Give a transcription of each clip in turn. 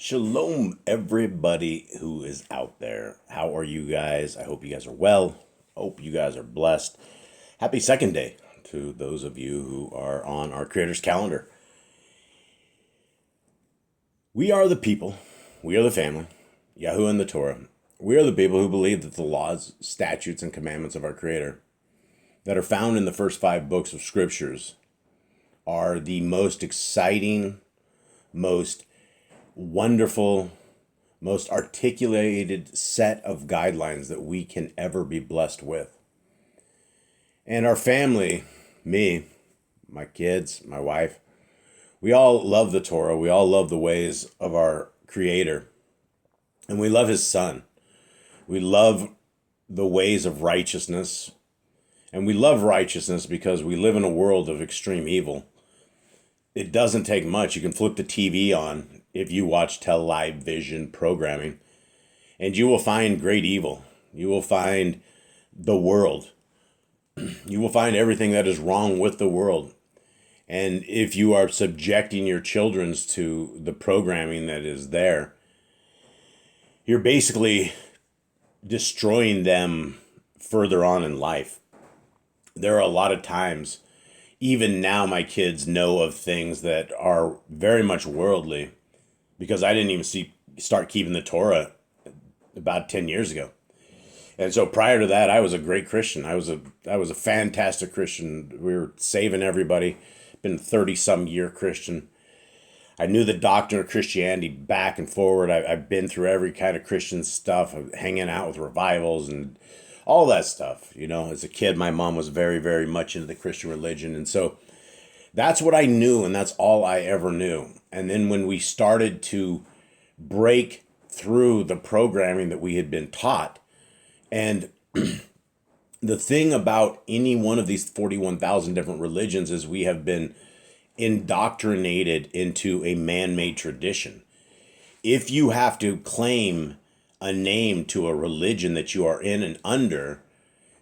Shalom, everybody who is out there. How are you guys? I hope you guys are well. Hope you guys are blessed. Happy second day to those of you who are on our Creator's calendar. We are the people. We are the family. Yahoo and the Torah. We are the people who believe that the laws, statutes, and commandments of our Creator that are found in the first 5 books of Scriptures are the most exciting, most wonderful, most articulated set of guidelines that we can ever be blessed with. And our family, me, my kids, my wife, we all love the Torah. We all love the ways of our Creator. And we love His Son. We love the ways of righteousness. And we love righteousness because we live in a world of extreme evil. It doesn't take much. You can flip the TV on if you watch television programming, and you will find great evil. You will find the world. You will find everything that is wrong with the world. And if you are subjecting your children to the programming that is there, you're basically destroying them further on in life. There are a lot of times, even now, my kids know of things that are very much worldly because I didn't even start keeping the Torah about 10 years ago. And so prior to that, I was a great Christian. I was a fantastic Christian. We were saving everybody. Been 30-some year Christian. I knew the doctrine of Christianity back and forward. I've been through every kind of Christian stuff, hanging out with revivals and all that stuff. You know, as a kid, my mom was very, very much into the Christian religion. And so that's what I knew, and that's all I ever knew. And then when we started to break through the programming that we had been taught, and the thing about any one of these 41,000 different religions is we have been indoctrinated into a man-made tradition. If you have to claim a name to a religion that you are in and under,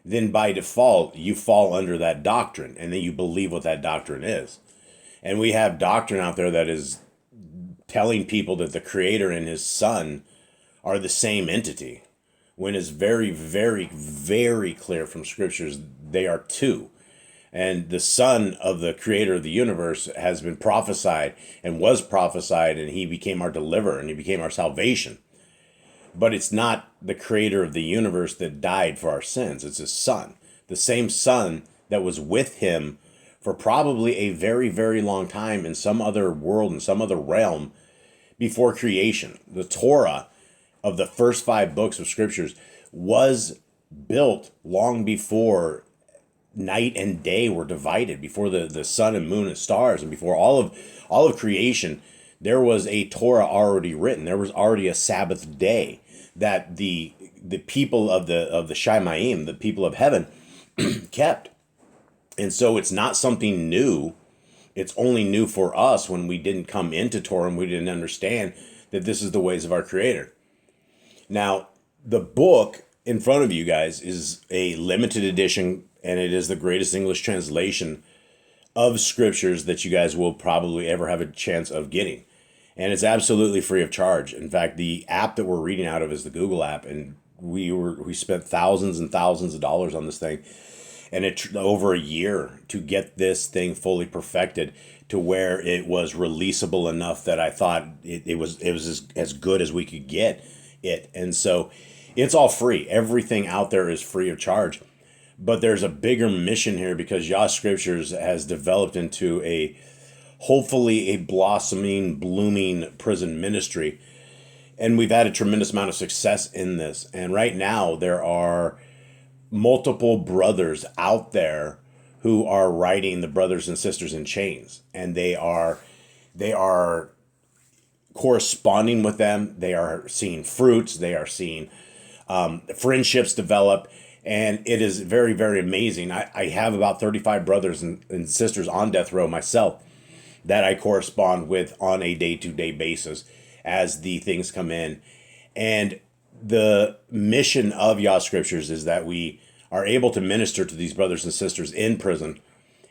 then by default, you fall under that doctrine, and then you believe what that doctrine is. And we have doctrine out there that is telling people that the Creator and His Son are the same entity, when it's very, very, very clear from Scriptures they are two. And the Son of the Creator of the universe has been prophesied and was prophesied, and He became our deliverer, and He became our salvation. But it's not the Creator of the universe that died for our sins. It's His Son. The same Son that was with Him for probably a very, very long time in some other world, in some other realm before creation. The Torah of the first 5 books of Scriptures was built long before night and day were divided, before the sun and moon and stars, and before all of creation. There was a Torah already written. There was already a Sabbath day that the people of the Shamayim, the people of heaven, kept. And so it's not something new. It's only new for us when we didn't come into Torah and we didn't understand that this is the ways of our Creator. Now, the book in front of you guys is a limited edition, and it is the greatest English translation of Scriptures that you guys will probably ever have a chance of getting. And it's absolutely free of charge. In fact, the app that we're reading out of is the Google app, and we spent thousands and thousands of dollars on this thing, and it over a year to get this thing fully perfected to where it was releasable enough that I thought it was as good as we could get it. And so it's all free. Everything out there is free of charge. But there's a bigger mission here because Yah Scriptures has developed into hopefully a blossoming, blooming prison ministry. And we've had a tremendous amount of success in this. And right now there are multiple brothers out there who are writing the Brothers and Sisters in Chains. And they are corresponding with them. They are seeing fruits. They are seeing friendships develop. And it is very, very amazing. I have about 35 brothers and sisters on death row myself that I correspond with on a day-to-day basis as the things come in. And the mission of Yah Scriptures is that we are able to minister to these brothers and sisters in prison.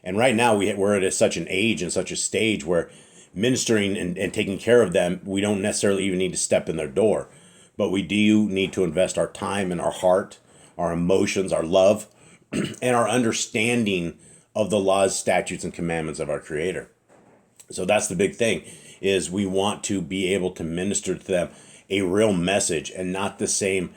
And right now we're at such an age and such a stage where ministering and taking care of them, we don't necessarily even need to step in their door. But we do need to invest our time and our heart, our emotions, our love, and our understanding of the laws, statutes, and commandments of our Creator. So that's the big thing, is we want to be able to minister to them a real message, and not the same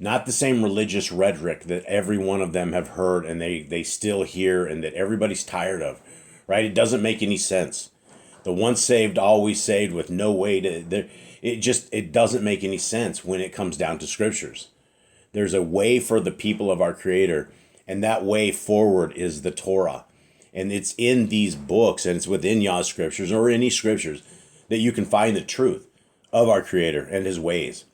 religious rhetoric that every one of them have heard and they still hear, and that everybody's tired of, right? It doesn't make any sense. The once saved, always saved, with no way to, it doesn't make any sense when it comes down to scriptures. There's a way for the people of our Creator, and that way forward is the Torah. And it's in these books, and it's within Yah Scriptures, or any scriptures, that you can find the truth of our Creator and His ways.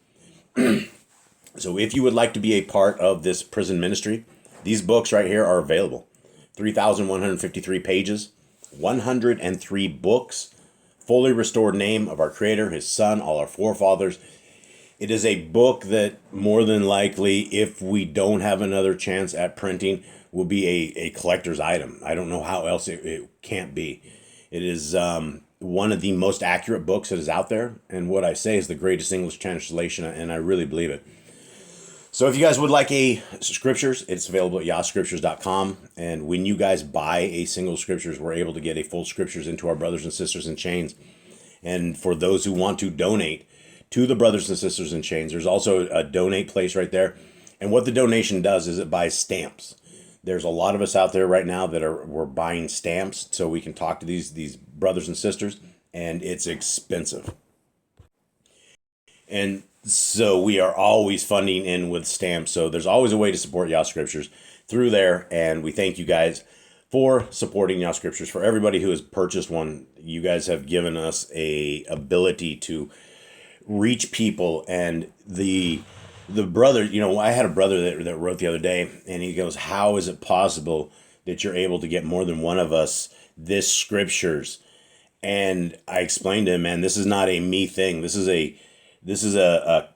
So if you would like to be a part of this prison ministry, these books right here are available. 3,153 pages, 103 books, fully restored name of our Creator, His Son, all our forefathers. It is a book that more than likely, if we don't have another chance at printing, will be a collector's item. I don't know how else it can't be. It is one of the most accurate books that is out there, and what I say is the greatest English translation, and I really believe it. So if you guys would like a scriptures, it's available at yahscriptures.com. And when you guys buy a single scriptures, we're able to get a full scriptures into our brothers and sisters in chains. And for those who want to donate to the brothers and sisters in chains, there's also a donate place right there. And what the donation does is it buys stamps. There's a lot of us out there right now that we're buying stamps so we can talk to these brothers and sisters, and it's expensive. And so we are always funding in with stamps. So there's always a way to support Yah Scriptures through there. And we thank you guys for supporting Yah Scriptures. For everybody who has purchased one, you guys have given us a ability to reach people. And the brother, I had a brother that wrote the other day, and he goes, how is it possible that you're able to get more than one of us this scriptures? And I explained to him, man, this is not a me thing. This is the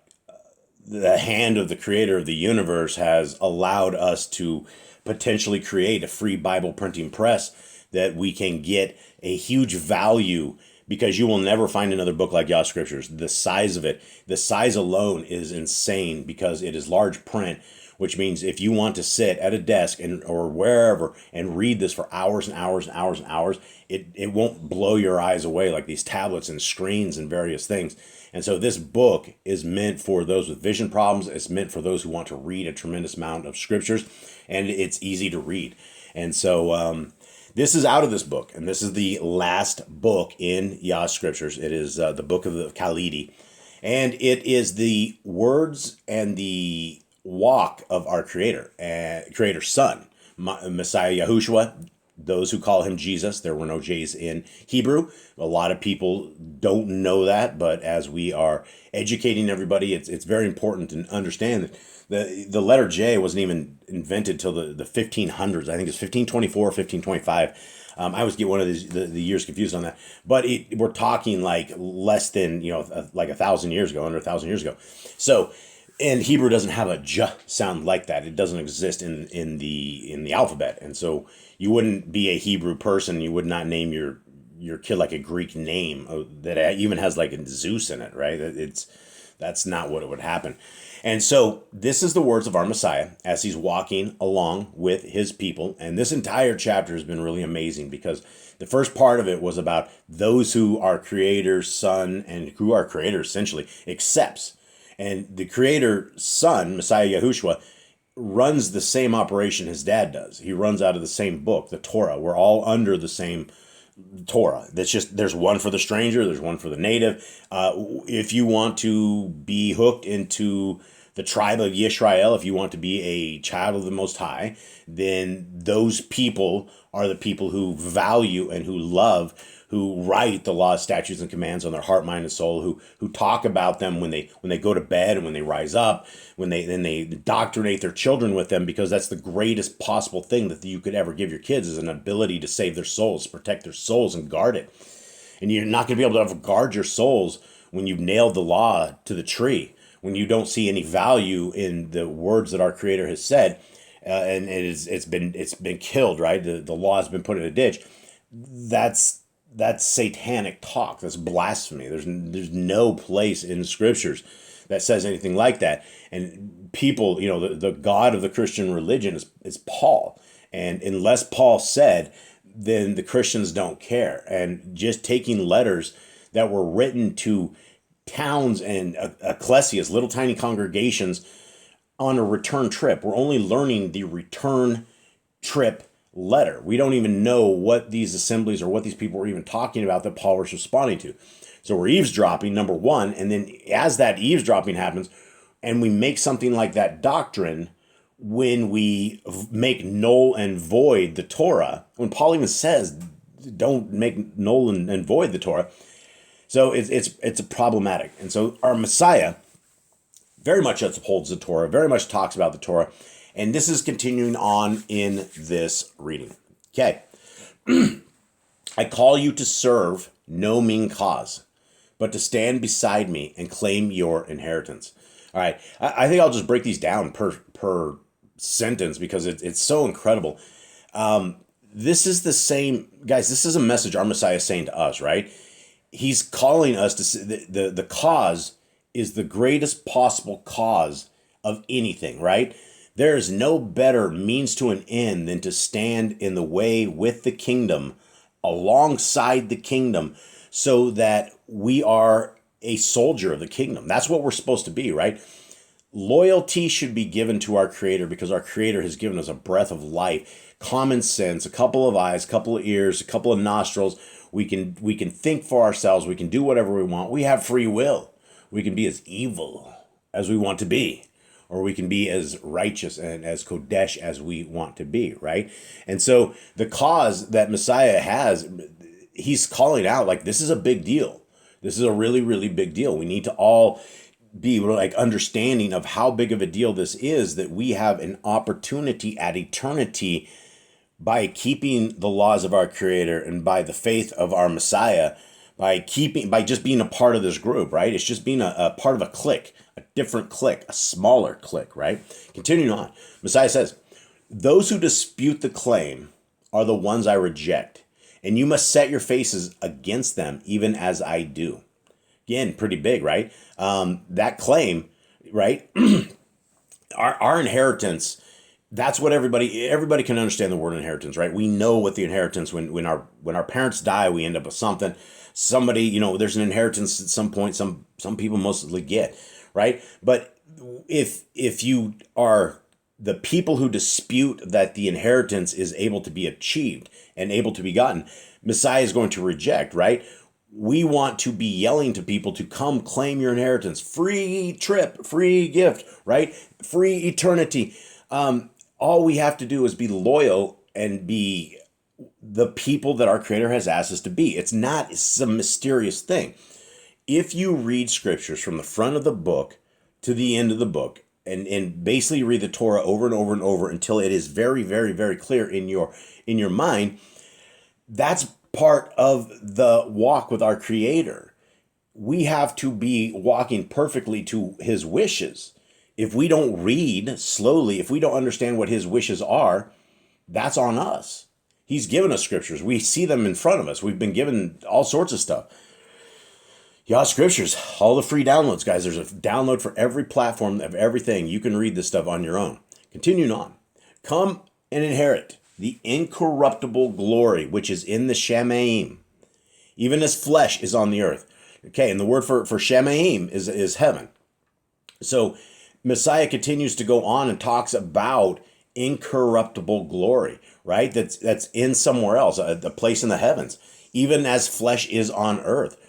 hand of the Creator of the universe has allowed us to potentially create a free Bible printing press that we can get a huge value, because you will never find another book like Yah Scriptures. The size of it, the size alone is insane, because it is large print, which means if you want to sit at a desk or wherever and read this for hours and hours and hours and hours, it won't blow your eyes away like these tablets and screens and various things. And so this book is meant for those with vision problems. It's meant for those who want to read a tremendous amount of scriptures, and it's easy to read. And so this is out of this book, and this is the last book in Yah Scriptures. It is the book of the Khalidi, and it is the words and the walk of our Creator's Son, Messiah Yahushua. Those who call him Jesus, there were no J's in Hebrew. A lot of people don't know that, but as we are educating everybody, it's very important to understand that the letter J wasn't even invented till the 1500s. I think it's 1524 or 1525. I always get one of the years confused on that. But we're talking like less than, like 1,000 years ago, under 1,000 years ago. So, and Hebrew doesn't have a j sound like that. It doesn't exist in the alphabet. And so you wouldn't be a Hebrew person. You would not name your kid like a Greek name that even has like a Zeus in it, right? That's not what it would happen. And so this is the words of our Messiah as he's walking along with his people. And this entire chapter has been really amazing, because the first part of it was about those who our Creator's Son and who our Creator essentially accepts. And the Creator's Son, Messiah Yahushua, runs the same operation his dad does. He runs out of the same book, the Torah. We're all under the same Torah. That's just, there's one for the stranger, there's one for the native. If you want to be hooked into the tribe of Yisrael, if you want to be a child of the Most High, then those people are the people who value and who love, who write the laws, statutes, and commands on their heart, mind, and soul, who talk about them when they go to bed and when they rise up, then they indoctrinate their children with them, because that's the greatest possible thing that you could ever give your kids, is an ability to save their souls, protect their souls, and guard it. And you're not going to be able to ever guard your souls when you've nailed the law to the tree, when you don't see any value in the words that our Creator has said, and it's been killed, right? The law has been put in a ditch. That's that's satanic talk. That's blasphemy. There's no place in scriptures that says anything like that. And people, the God of the Christian religion is Paul. And unless Paul said, then the Christians don't care. And just taking letters that were written to towns and ecclesias, little tiny congregations, on a return trip. We're only learning the return trip letter. We don't even know what these assemblies or what these people were even talking about that Paul was responding to. So we're eavesdropping, number one, and then as that eavesdropping happens, and we make something like that doctrine, when we make null and void the Torah, when Paul even says, don't make null and void the Torah, so it's problematic. And so our Messiah very much upholds the Torah, very much talks about the Torah, and this is continuing on in this reading. Okay. I call you to serve no mean cause, but to stand beside me and claim your inheritance. All right. I think I'll just break these down per sentence because it's so incredible. This is the same, guys, this is a message our Messiah is saying to us, right? He's calling us to the cause is the greatest possible cause of anything, right? There is no better means to an end than to stand in the way with the kingdom, alongside the kingdom, so that we are a soldier of the kingdom. That's what we're supposed to be, right? Loyalty should be given to our Creator because our Creator has given us a breath of life, common sense, a couple of eyes, a couple of ears, a couple of nostrils. We can think for ourselves. We can do whatever we want. We have free will. We can be as evil as we want to be, or we can be as righteous and as Kodesh as we want to be, right? And so the cause that Messiah has, he's calling out like, this is a big deal. This is a really, really big deal. We need to all be like understanding of how big of a deal this is, that we have an opportunity at eternity by keeping the laws of our Creator and by the faith of our Messiah, by just being a part of this group, right? It's just being a part of a clique, a different clique, a smaller clique, right? Continuing on, Messiah says, those who dispute the claim are the ones I reject, and you must set your faces against them, even as I do. Again, pretty big, right? That claim, right? Our inheritance, that's what everybody can understand the word inheritance, right? We know what the inheritance, when our parents die, we end up with something. Somebody, there's an inheritance at some point, some people mostly get, right? But if you are the people who dispute that the inheritance is able to be achieved and able to be gotten, Messiah is going to reject, right? We want to be yelling to people to come claim your inheritance, free trip, free gift, right? Free eternity. All we have to do is be loyal and be the people that our Creator has asked us to be. It's some mysterious thing. If you read scriptures from the front of the book to the end of the book, and basically read the Torah over and over and over until it is very, very, very clear in your mind, that's part of the walk with our Creator. We have to be walking perfectly to His wishes. If we don't read slowly, if we don't understand what His wishes are, that's on us. He's given us scriptures. We see them in front of us. We've been given all sorts of stuff. Yah Scriptures, all the free downloads, guys. There's a download for every platform of everything. You can read this stuff on your own. Continuing on. Come and inherit the incorruptible glory which is in the Shemaim, even as flesh is on the earth. Okay, and the word for Shemaim is heaven. So Messiah continues to go on and talks about incorruptible glory, right? That's in somewhere else, a place in the heavens, even as flesh is on earth.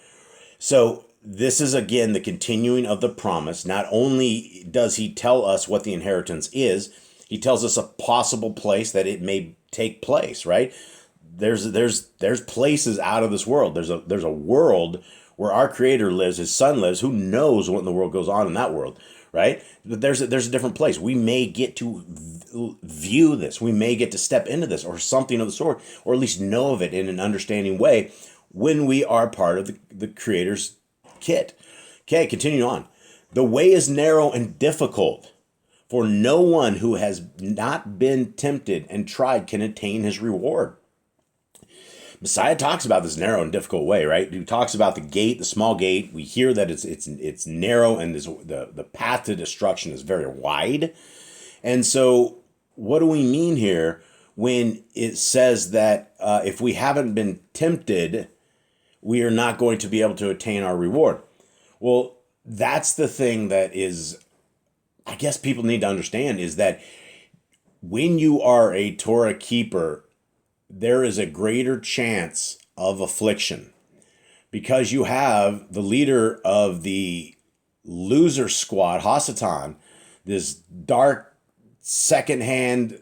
So this is, again, the continuing of the promise. Not only does he tell us what the inheritance is, he tells us a possible place that it may take place, right? There's places out of this world. There's a world where our Creator lives, His Son lives. Who knows what in the world goes on in that world, right? But there's a different place. We may get to view this. We may get to step into this or something of the sort, or at least know of it in an understanding way when we are part of the Creator's kit. Okay, continuing on. The way is narrow and difficult, for no one who has not been tempted and tried can attain his reward. Messiah talks about this narrow and difficult way, right? He talks about the gate, the small gate. We hear that it's narrow, and the path to destruction is very wide. And so, what do we mean here when it says that if we haven't been tempted, we are not going to be able to attain our reward? Well, that's the thing that is, I guess people need to understand, is that when you are a Torah keeper, there is a greater chance of affliction because you have the leader of the loser squad, Hasatan, this dark, secondhand,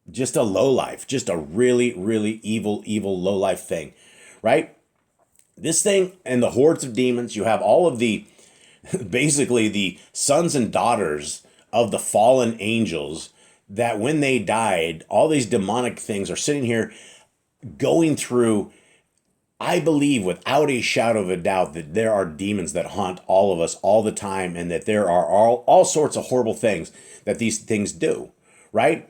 just a lowlife, just a really, really evil lowlife thing, right? This thing and the hordes of demons, you have all of the, basically the sons and daughters of the fallen angels that when they died, all these demonic things are sitting here going through. I believe without a shadow of a doubt that there are demons that haunt all of us all the time, and that there are all sorts of horrible things that these things do, right?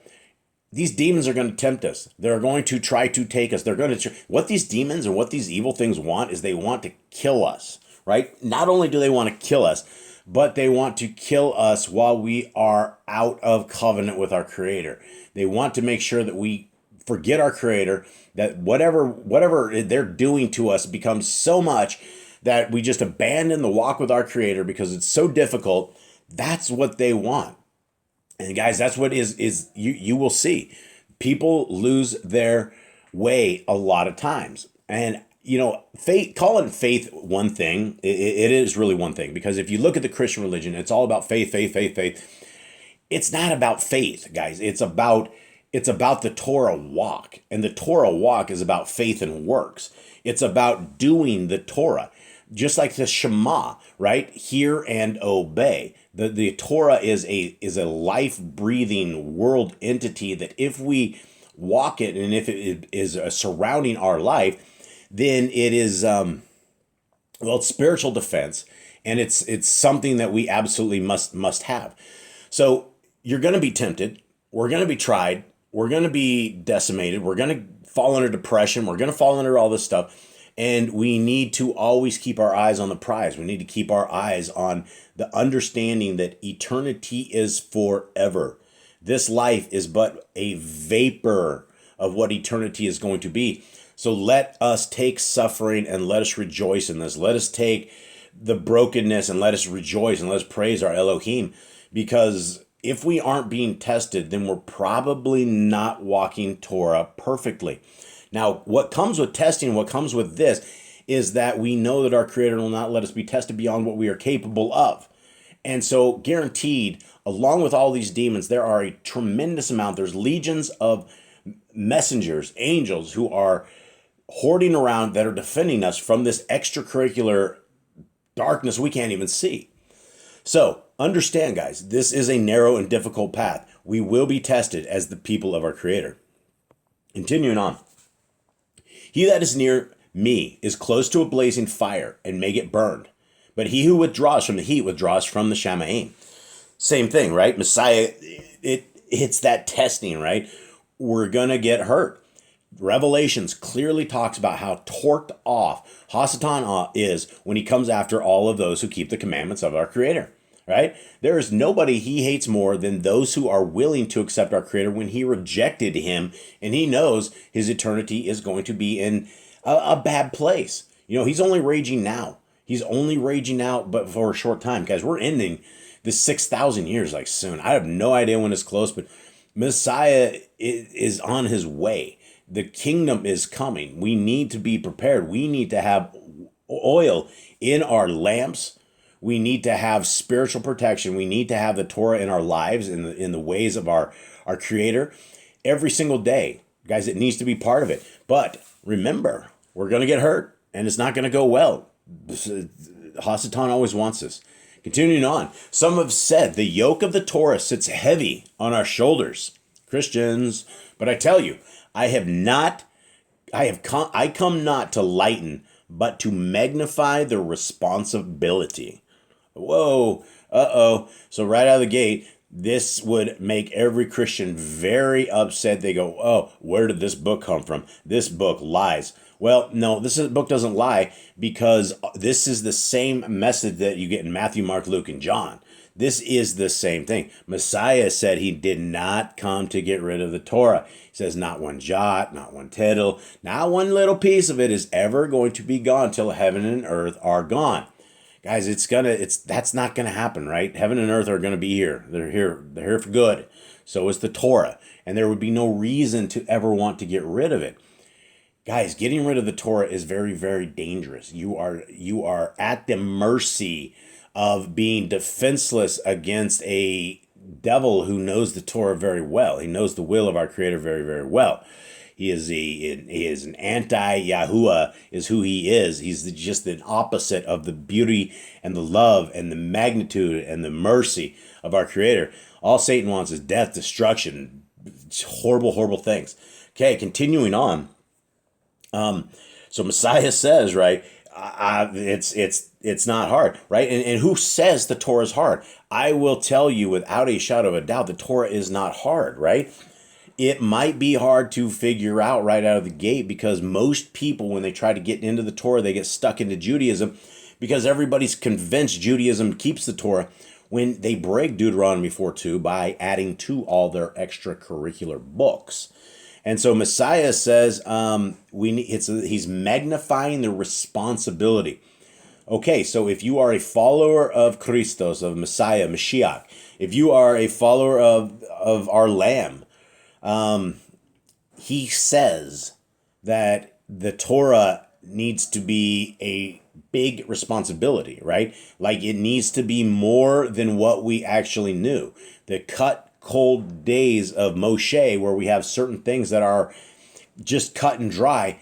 These demons are going to tempt us. They're going to try to take us. They're going to, what these demons and what these evil things want is they want to kill us, right? Not only do they want to kill us, but they want to kill us while we are out of covenant with our Creator. They want to make sure that we forget our Creator, that whatever they're doing to us becomes so much that we just abandon the walk with our Creator because it's so difficult. That's what they want. And guys, that's what is you will see. People lose their way a lot of times. And faith, calling faith one thing, it is really one thing, because if you look at the Christian religion, it's all about faith. It's not about faith, guys. It's about the Torah walk. And the Torah walk is about faith and works. It's about doing the Torah. Just like the Shema, right? Hear and obey. The Torah is a life-breathing world entity that if we walk it and if it is surrounding our life, then it is, it's spiritual defense, and it's something that we absolutely must have. So you're going to be tempted. We're going to be tried. We're going to be decimated. We're going to fall under depression. We're going to fall under all this stuff. And we need to always keep our eyes on the prize. We need to keep our eyes on the understanding that eternity is forever. This life is but a vapor of what eternity is going to be. So let us take suffering and let us rejoice in this. Let us take the brokenness and let us rejoice and let us praise our Elohim. Because if we aren't being tested, then we're probably not walking Torah perfectly. Now, what comes with testing, what comes with this, is that we know that our Creator will not let us be tested beyond what we are capable of. And so, guaranteed, along with all these demons, there are a tremendous amount. There's legions of messengers, angels, who are hoarding around that are defending us from this extracurricular darkness we can't even see. So, understand, guys, this is a narrow and difficult path. We will be tested as the people of our Creator. Continuing on. He that is near me is close to a blazing fire and may get burned. But he who withdraws from the heat withdraws from the Shamaim. Same thing, right? Messiah, it's that testing, right? We're going to get hurt. Revelations clearly talks about how torqued off Hasatan is when he comes after all of those who keep the commandments of our Creator, right? There is nobody he hates more than those who are willing to accept our Creator when he rejected him, and he knows his eternity is going to be in a bad place. He's only raging now. He's only raging out, but for a short time. Guys, we're ending this 6,000 years like soon. I have no idea when it's close, but Messiah is on his way. The kingdom is coming. We need to be prepared. We need to have oil in our lamps. We need to have spiritual protection. We need to have the Torah in our lives, in the ways of our Creator every single day. Guys, it needs to be part of it. But remember, we're going to get hurt, and it's not going to go well. Hasatan always wants us. Continuing on, some have said the yoke of the Torah sits heavy on our shoulders, Christians. But I tell you, I come not to lighten, but to magnify the responsibility. Whoa, So right out of the gate, this would make every Christian very upset. They go, oh, where did this book come from? This book lies. Well, no, book doesn't lie, because this is the same message that you get in Matthew, Mark, Luke, and John. This is the same thing. Messiah said he did not come to get rid of the Torah. He says not one jot, not one tittle, not one little piece of it is ever going to be gone till heaven and earth are gone. Guys, that's not gonna happen, right? Heaven and earth are gonna be here. They're here for good. So is the Torah. And there would be no reason to ever want to get rid of it. Guys, getting rid of the Torah is very, very dangerous. You are at the mercy of being defenseless against a devil who knows the Torah very well. He knows the will of our Creator very, very well. He is an anti-Yahuwah, is who he is. He's just the opposite of the beauty and the love and the magnitude and the mercy of our Creator. All Satan wants is death, destruction, horrible, horrible things. Okay, continuing on. So Messiah says, right, it's not hard, right? And who says the Torah is hard? I will tell you without a shadow of a doubt, the Torah is not hard, right? It might be hard to figure out right out of the gate, because most people, when they try to get into the Torah, they get stuck into Judaism, because everybody's convinced Judaism keeps the Torah, when they break Deuteronomy 4:2 by adding to all their extracurricular books. And so Messiah says he's magnifying the responsibility. Okay, so if you are a follower of Christos, of Messiah, Mashiach, if you are a follower of our Lamb, he says that the Torah needs to be a big responsibility, right? Like, it needs to be more than what we actually knew. The cold days of Moshe, where we have certain things that are just cut and dry,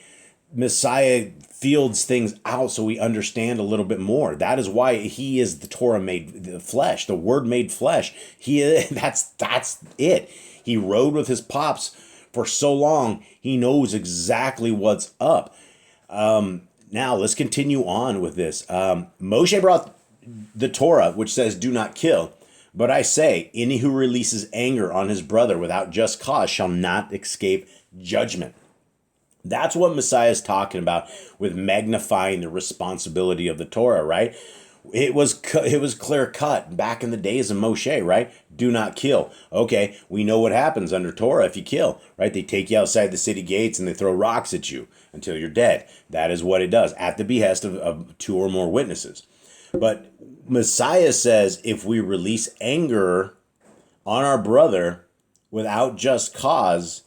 Messiah fields things out so we understand a little bit more. That is why he is the Torah made the flesh, the Word made flesh. That's it. He rode with his pops for so long, he knows exactly what's up. Now let's continue on with this. Moshe brought the Torah, which says, "Do not kill." But I say, any who releases anger on his brother without just cause shall not escape judgment. That's what Messiah is talking about with magnifying the responsibility of the Torah, right? It was clear cut back in the days of Moshe, right? Do not kill. Okay, we know what happens under Torah if you kill, right? They take you outside the city gates and they throw rocks at you until you're dead. That is what it does, at the behest of two or more witnesses. But Messiah says if we release anger on our brother without just cause,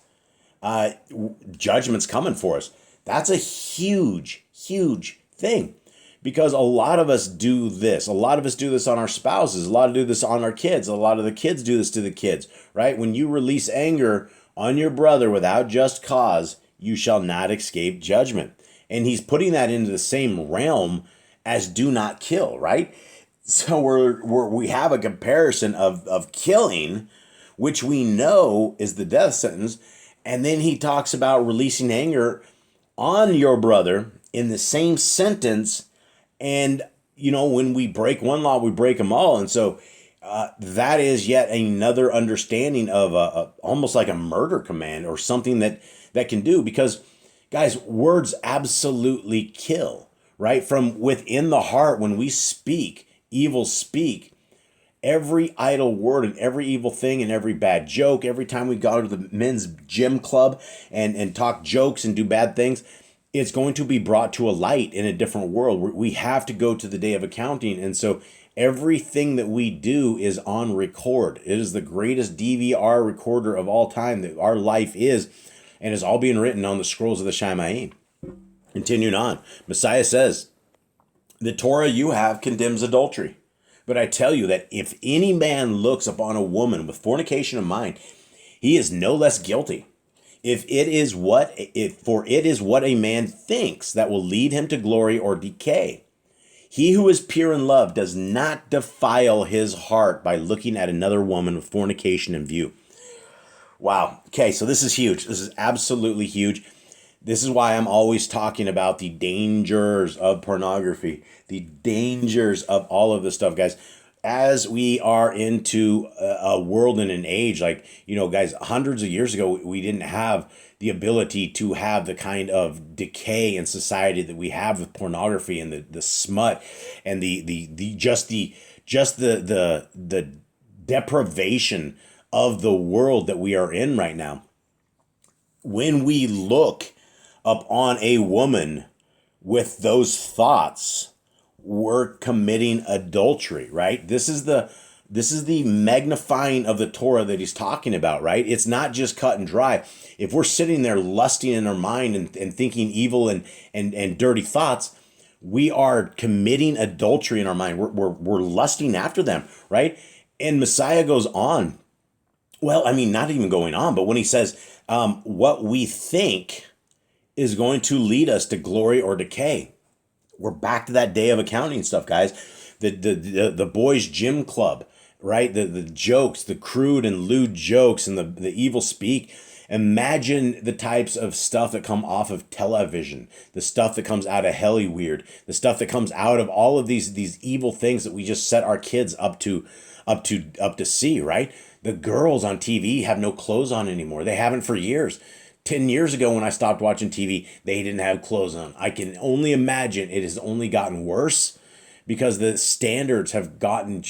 judgment's coming for us. That's a huge, huge thing, because a lot of us do this. A lot of us do this on our spouses. A lot of do this on our kids. A lot of the kids do this to the kids, right? When you release anger on your brother without just cause, you shall not escape judgment. And he's putting that into the same realm as do not kill, right? So we have a comparison of killing, which we know is the death sentence. And then he talks about releasing anger on your brother in the same sentence. And, when we break one law, we break them all. And so that is yet another understanding of almost like a murder command or something that can do. Because, guys, words absolutely kill, right? From within the heart, when we speak, evil speak, every idle word and every evil thing and every bad joke, every time we go to the men's gym club and talk jokes and do bad things, it's going to be brought to a light in a different world. We have to go to the day of accounting. And so everything that we do is on record. It is the greatest DVR recorder of all time that our life is, and it's all being written on the scrolls of the Shamayim. Continuing on, Messiah says, the Torah you have condemns adultery. But I tell you that if any man looks upon a woman with fornication of mind, he is no less guilty. For it is what a man thinks that will lead him to glory or decay. He who is pure in love does not defile his heart by looking at another woman with fornication in view. Wow. Okay, so this is huge. This is absolutely huge. This is why I'm always talking about the dangers of pornography, the dangers of all of this stuff, guys. as we are into a world and an age, like, guys, hundreds of years ago, we didn't have the ability to have the kind of decay in society that we have with pornography and the smut and the deprivation of the world that we are in right now. When we look upon a woman with those thoughts, we're committing adultery, right? This is the magnifying of the Torah that he's talking about, right? It's not just cut and dry. If we're sitting there lusting in our mind and thinking evil and dirty thoughts, we are committing adultery in our mind. We're lusting after them, right? And Messiah goes on. Well, I mean, not even going on, but when he says, what we think is going to lead us to glory or decay. We're back to that day of accounting stuff, guys. The boys' gym club, right? The jokes, the crude and lewd jokes and the evil speak. Imagine the types of stuff that come off of television, the stuff that comes out of Hollywood, the stuff that comes out of all of these evil things that we just set our kids up to see, right? The girls on TV have no clothes on anymore. They haven't for years. 10 years ago when I stopped watching TV, they didn't have clothes on. I can only imagine it has only gotten worse because the standards have gotten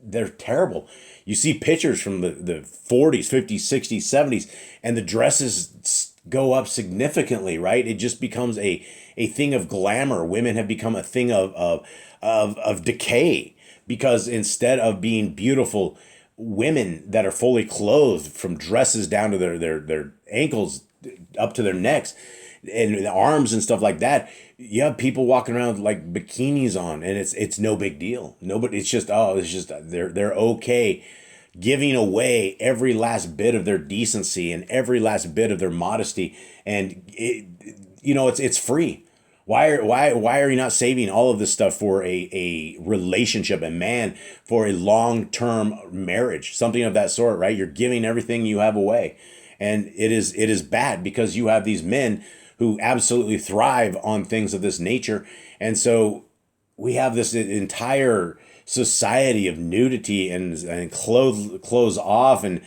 they're terrible. You see pictures from the 40s, 50s, 60s, 70s, and the dresses go up significantly, right? It just becomes a thing of glamour. Women have become a thing of decay because instead of being beautiful women that are fully clothed from dresses down to their ankles up to their necks and the arms and stuff like that, you have people walking around with like bikinis on, and it's no big deal. Nobody, it's just they're okay giving away every last bit of their decency and every last bit of their modesty, and it's free. Why are you not saving all of this stuff for a relationship, a man for a long-term marriage, something of that sort, right? You're giving everything you have away. And it is bad because you have these men who absolutely thrive on things of this nature. And so we have this entire society of nudity and clothes off and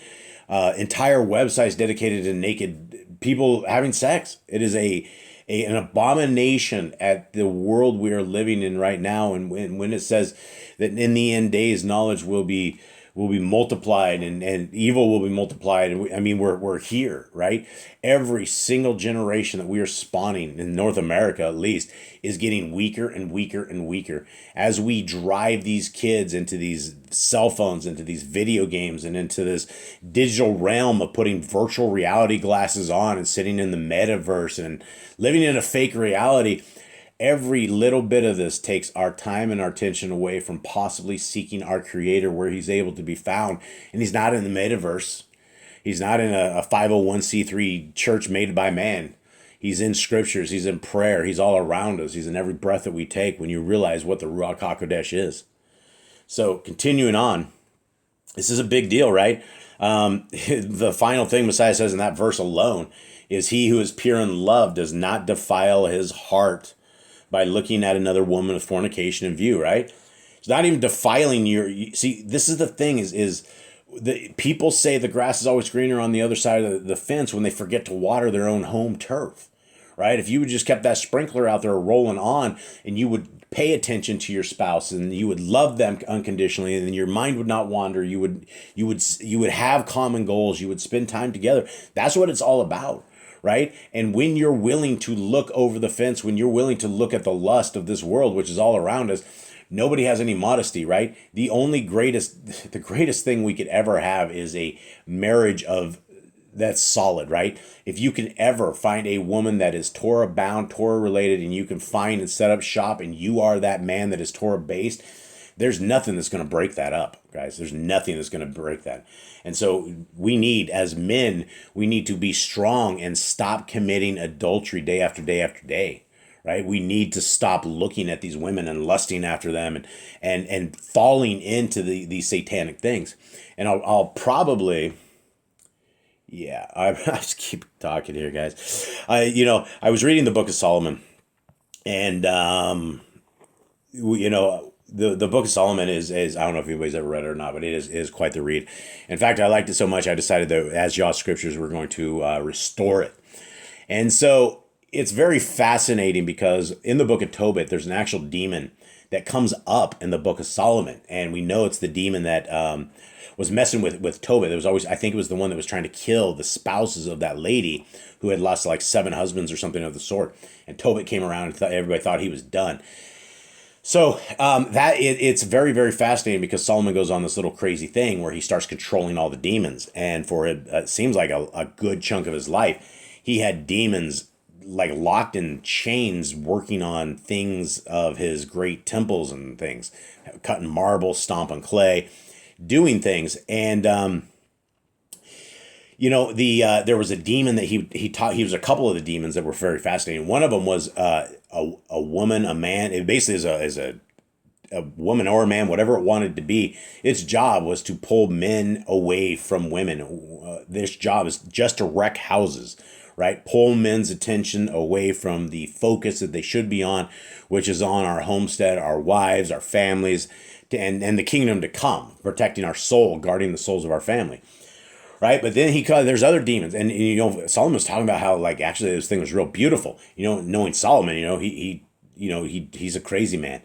entire websites dedicated to naked people having sex. It is an abomination at the world we are living in right now. And when it says that in the end days, knowledge will be multiplied and evil will be multiplied. And we're here, right? Every single generation that we are spawning in North America, at least, is getting weaker and weaker and weaker as we drive these kids into these cell phones, into these video games, and into this digital realm of putting virtual reality glasses on and sitting in the metaverse and living in a fake reality. Every little bit of this takes our time and our attention away from possibly seeking our Creator where He's able to be found. And He's not in the metaverse. He's not in a 501c3 church made by man. He's in Scriptures. He's in prayer. He's all around us. He's in every breath that we take when you realize what the Ruach HaKodesh is. So continuing on, this is a big deal, right? The final thing Messiah says in that verse alone is, he who is pure in love does not defile his heart by looking at another woman with fornication in view, right? It's not even defiling see, this is the thing is the people say the grass is always greener on the other side of the fence when they forget to water their own home turf, right? If you would just kept that sprinkler out there rolling on, and you would pay attention to your spouse and you would love them unconditionally, and your mind would not wander, you would have common goals, you would spend time together. That's what it's all about. Right? And when you're willing to look over the fence, when you're willing to look at the lust of this world, which is all around us, nobody has any modesty, right? The greatest thing we could ever have is a marriage that's solid, right? If you can ever find a woman that is Torah bound, Torah related, and you can find and set up shop, and you are that man that is Torah based, there's nothing that's going to break that up, guys. There's nothing that's going to break that. And so we need, as men, we need to be strong and stop committing adultery day after day after day, right? We need to stop looking at these women and lusting after them and falling into these satanic things. And I'll probably, I just keep talking here, guys. I was reading the Book of Solomon, and the Book of Solomon is I don't know if anybody's ever read it or not, but it is quite the read. In fact, I liked it so much I decided that as Yah Scriptures we're going to restore it. And so it's very fascinating because in the book of Tobit there's an actual demon that comes up in the book of Solomon, and we know it's the demon that was messing with Tobit. There was always, I think it was the one that was trying to kill the spouses of that lady who had lost like 7 husbands or something of the sort. And Tobit came around and everybody thought he was done. So it's very, very fascinating because Solomon goes on this little crazy thing where he starts controlling all the demons. And for it seems like a good chunk of his life, he had demons like locked in chains working on things of his great temples and things, cutting marble, stomping clay, doing things. And there was a demon that he taught. He was a couple of the demons that were very fascinating. One of them was a woman, a man. It basically is a woman or a man, whatever it wanted to be. Its job was to pull men away from women. This job is just to wreck houses, right? Pull men's attention away from the focus that they should be on, which is on our homestead, our wives, our families, and the kingdom to come, protecting our soul, guarding the souls of our family. Right, but then there's other demons, and Solomon's talking about how like actually this thing was real beautiful. Knowing Solomon, he's a crazy man,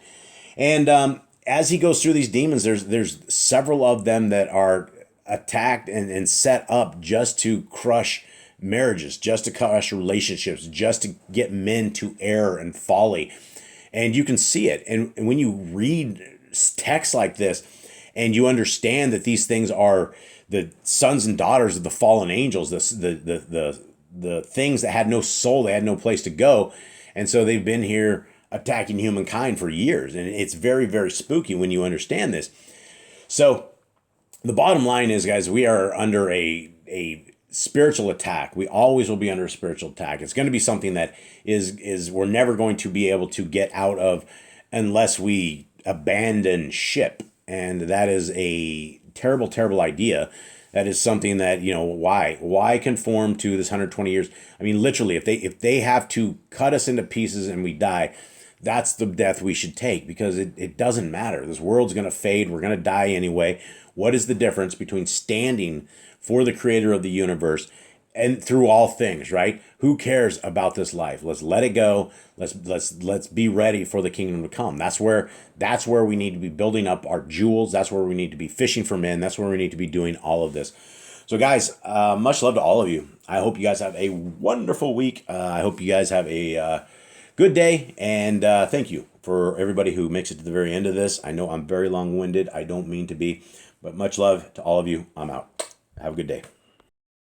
and as he goes through these demons, there's several of them that are attacked and set up just to crush marriages, just to crush relationships, just to get men to error and folly, and you can see it. And when you read text like this, and you understand that these things are the sons and daughters of the fallen angels, the things that had no soul, they had no place to go. And so they've been here attacking humankind for years. And it's very, very spooky when you understand this. So the bottom line is, guys, we are under a spiritual attack. We always will be under a spiritual attack. It's going to be something that is we're never going to be able to get out of unless we abandon ship. And that is a terrible, terrible idea. That is something that, why conform to this 120 years? I mean, literally, if they have to cut us into pieces and we die, that's the death we should take, because it doesn't matter. This world's going to fade. We're going to die anyway. What is the difference between standing for the creator of the universe and through all things, right? Who cares about this life? Let's let it go. Let's be ready for the kingdom to come. That's where we need to be building up our jewels. That's where we need to be fishing for men. That's where we need to be doing all of this. So guys, much love to all of you. I hope you guys have a wonderful week. I hope you guys have a good day. And thank you for everybody who makes it to the very end of this. I know I'm very long-winded. I don't mean to be, but much love to all of you. I'm out. Have a good day.